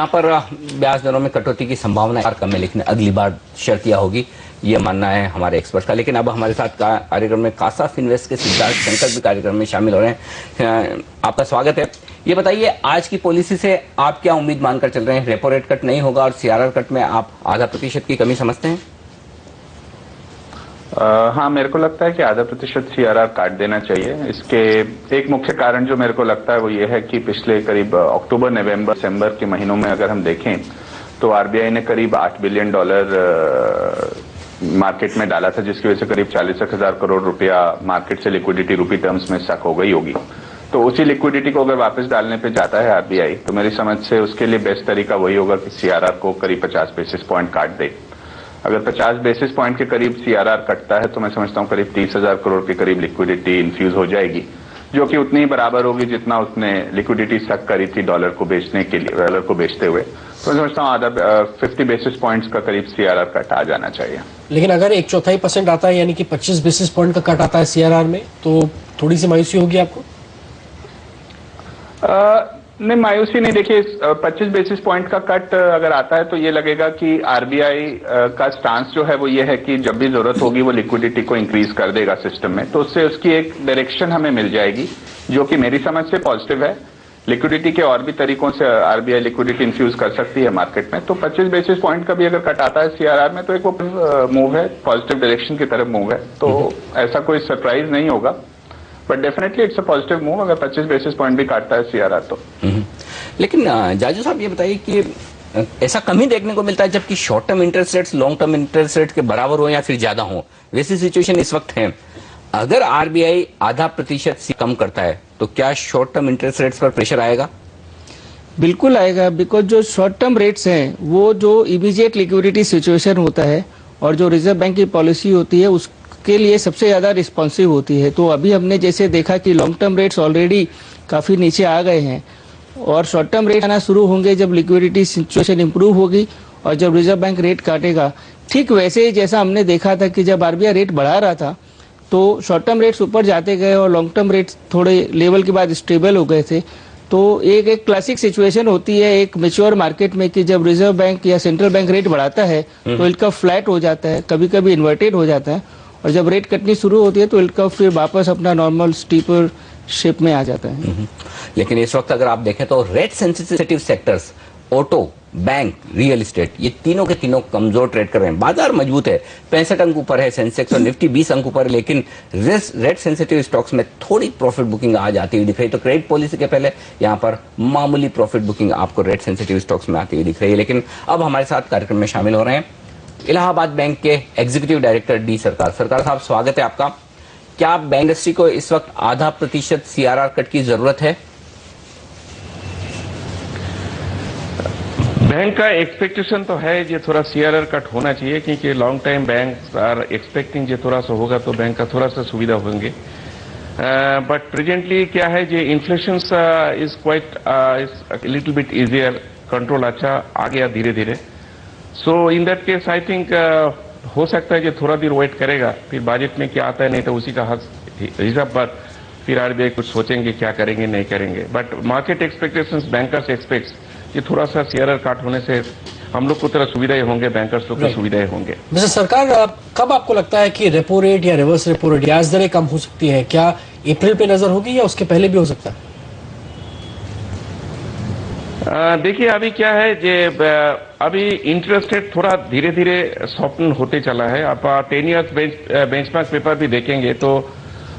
यहाँ पर ब्याज दरों में कटौती की संभावना कम है, लेकिन अगली बार शर्तिया होगी, ये मानना है हमारे एक्सपर्ट का। लेकिन अब हमारे साथ कार्यक्रम में कासा फिनवेस्ट के सिद्धार्थ शंकर भी कार्यक्रम में शामिल हो रहे हैं। आपका स्वागत है। ये बताइए, आज की पॉलिसी से आप क्या उम्मीद मानकर चल रहे हैं? रेपो रेट कट नहीं होगा और सीआरआर कट में आप आधा प्रतिशत की कमी समझते हैं? हाँ, मेरे को लगता है कि आधा प्रतिशत सीआरआर काट देना चाहिए। इसके एक मुख्य कारण जो मेरे को लगता है वो ये है कि पिछले करीब अक्टूबर, नवंबर, दिसंबर के महीनों में अगर हम देखें तो आरबीआई ने करीब $8 बिलियन मार्केट में डाला था, जिसकी वजह से करीब 40,000 करोड़ रुपया मार्केट से लिक्विडिटी रूपी टर्म्स में सक हो गई होगी। तो उसी लिक्विडिटी को अगर वापस डालने पे जाता है आरबीआई, तो मेरी समझ से उसके लिए बेस्ट तरीका वही होगा कि सीआरआर को करीब 50 बेसिस पॉइंट काट दे। अगर 50 बेसिस पॉइंट के करीब सीआरआर कटता है तो मैं समझता हूं करीब 30,000 करोड़ के करीब लिक्विडिटी इन्फ्यूज हो जाएगी, जो कि उतनी ही बराबर होगी जितना उसने लिक्विडिटी सक करी थी डॉलर को बेचने के लिए, डॉलर को बेचते हुए। तो मैं समझता हूं आधा 50 बेसिस पॉइंट्स का करीब सीआरआर कट आ जाना चाहिए। लेकिन अगर 1/4% आता है, यानी कि 25 बेसिस पॉइंट का कट आता है सीआरआर में, तो थोड़ी सी मायूसी होगी आपको? नहीं, मायूसी नहीं। देखिए, 25 बेसिस पॉइंट का कट अगर आता है तो ये लगेगा कि आरबीआई का स्टांस जो है वो ये है कि जब भी जरूरत होगी वो लिक्विडिटी को इंक्रीज कर देगा सिस्टम में, तो उससे उसकी एक डायरेक्शन हमें मिल जाएगी, जो कि मेरी समझ से पॉजिटिव है। लिक्विडिटी के और भी तरीकों से आरबीआई लिक्विडिटी इन्फ्यूज कर सकती है मार्केट में। तो 25 बेसिस पॉइंट का भी अगर कट आता है सीआरआर में तो एक वो मूव है, पॉजिटिव डायरेक्शन की तरफ मूव है, तो ऐसा कोई सरप्राइज नहीं होगा। But definitely it's a positive move अगर 25 बेसिस पॉइंट भी काटता है सीआरआर तो। लेकिन जाजू साहब, ये बताइए कि ऐसा कम ही देखने को मिलता है जबकि short term interest rates long term interest rate के बराबर हो या फिर ज्यादा हो, वैसी सिचुएशन इस वक्त है। अगर आरबीआई आधा प्रतिशत से कम करता है तो क्या शॉर्ट टर्म इंटरेस्ट रेट्स पर प्रेशर आएगा? बिल्कुल आएगा, बिकॉज जो शॉर्ट टर्म रेट्स हैं वो जो इमीडिएट लिक्विडिटी सिचुएशन होता है और जो रिजर्व बैंक की पॉलिसी होती है उसके लिए सबसे ज्यादा रिस्पॉन्सिव होती है। तो अभी हमने जैसे देखा कि लॉन्ग टर्म रेट्स ऑलरेडी काफी नीचे आ गए हैं और शॉर्ट टर्म रेट आना शुरू होंगे जब लिक्विडिटी सिचुएशन इंप्रूव होगी और जब रिजर्व बैंक रेट काटेगा। ठीक वैसे ही जैसा हमने देखा था कि जब आरबीआई रेट बढ़ा रहा था तो शॉर्ट टर्म रेट्स ऊपर जाते गए और लॉन्ग टर्म रेट्स थोड़े लेवल के बाद स्टेबल हो गए थे। तो एक क्लासिक सिचुएशन होती है एक मैच्योर मार्केट में कि जब रिजर्व बैंक या सेंट्रल बैंक रेट बढ़ाता है तो इल्ड कर्व फ्लैट हो जाता है, कभी कभी इन्वर्टेड हो जाता है, और जब रेट कटनी शुरू होती है तो इल्ड कर्व फिर वापस अपना नॉर्मल स्टीपर शेप में आ जाता है। लेकिन इस वक्त अगर आप देखें तो rate sensitive sectors, auto, bank, real estate, ये तीनों के तीनों कमजोर ट्रेड कर रहे हैं। बाजार मजबूत है, 65 अंक ऊपर है सेंसेक्स और निफ्टी 20 अंक ऊपर है, लेकिन रेट सेंसिटिव स्टॉक्स में थोड़ी प्रॉफिट बुकिंग आज आती हुई दिख रही है। तो क्रेडिट पॉलिसी के पहले यहाँ पर मामूली प्रॉफिट बुकिंग आपको रेट सेंसिटिव स्टॉक्स में आती हुई दिख रही है। लेकिन अब हमारे साथ कार्यक्रम में शामिल हो रहे हैं इलाहाबाद बैंक के एग्जीक्यूटिव डायरेक्टर डी सरकार साहब, स्वागत है आपका। क्या बैंक इंडस्ट्री को इस वक्त आधा प्रतिशत सीआरआर कट की जरूरत है? बैंक का एक्सपेक्टेशन तो है ये थोड़ा सीआरआर कट होना चाहिए, क्योंकि long time bank are expecting ये थोड़ा सा होगा तो बैंक का थोड़ा सा सुविधा होंगे। बट प्रेजेंटली क्या है, ये inflation is quite little bit easier, control अच्छा आ गया धीरे धीरे। So in that case I think हो सकता है कि थोड़ा देर वेट करेगा, फिर बजट में क्या आता है, नहीं तो उसी का हिसाब पर फिर आरबीआई कुछ सोचेंगे क्या करेंगे नहीं करेंगे। But market expectations, bankers aspects कि थोड़ा सा सीआरआर काट होने से हम लोग को थोड़ा सुविधाएं होंगे, बैंकर्स लोग को सुविधाएं होंगे। मिस्टर सरकार, कब आपको लगता है कि रेपो रेट या रिवर्स रेपो रेट ब्याज दरें कम हो सकती है? क्या अप्रैल पे नजर होगी या उसके पहले भी हो सकता है? देखिए अभी क्या है, ये अभी इंटरेस्ट रेट थोड़ा धीरे धीरे सॉफ्टन होते चला है। आप 10 ईयर्स बेंचमार्क पेपर भी देखेंगे तो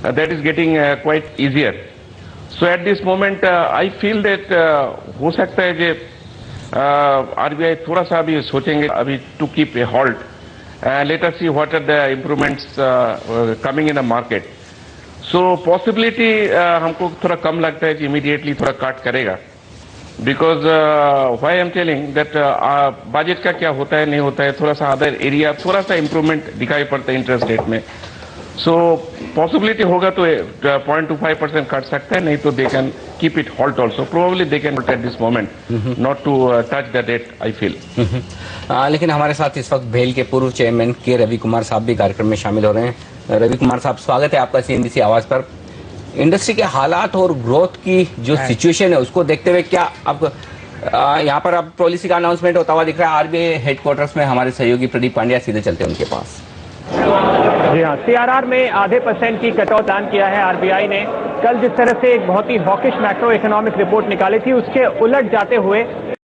that is getting quite easier. So eight this moment I feel that हो सकता है कि आरबीआई थोड़ा सा अभी सोचेंगे अभी to keep a halt, let us see what are the improvements coming in the market. So possibility हमको थोड़ा कम लगता है कि इमीडिएटली थोड़ा काट करेगा, because why I am telling that budget का क्या होता है नहीं होता है, थोड़ा सा अदर एरिया थोड़ा सा इंप्रूवमेंट दिखाई पड़ता है इंटरेस्ट रेट में। सो पॉसिबिलिटी होगा तो 0.25% काट सकता है, नहीं तो they can keep it halt also, probably they can at this moment not to touch the rate I feel. लेकिन हमारे साथ इस वक्त भेल के पूर्व चेयरमैन के रवि कुमार साहब भी कार्यक्रम में शामिल हो रहे हैं। रवि कुमार साहब, स्वागत है आपका सीएनबीसी आवाज पर। इंडस्ट्री के हालात और ग्रोथ की जो सिचुएशन है उसको देखते हुए क्या आप यहाँ पर अब पॉलिसी का अनाउंसमेंट होता हुआ दिख रहा है। आरबीआई हेडक्वार्टर्स में हमारे सहयोगी प्रदीप पांड्या सीधे चलते हैं उनके पास। जी हाँ, सीआरआर में आधे % की कटौत ऐलान किया है आरबीआई ने। कल जिस तरह से एक बहुत ही हॉकिश मैक्रो इकोनॉमिक रिपोर्ट निकाली थी, उसके उलट जाते हुए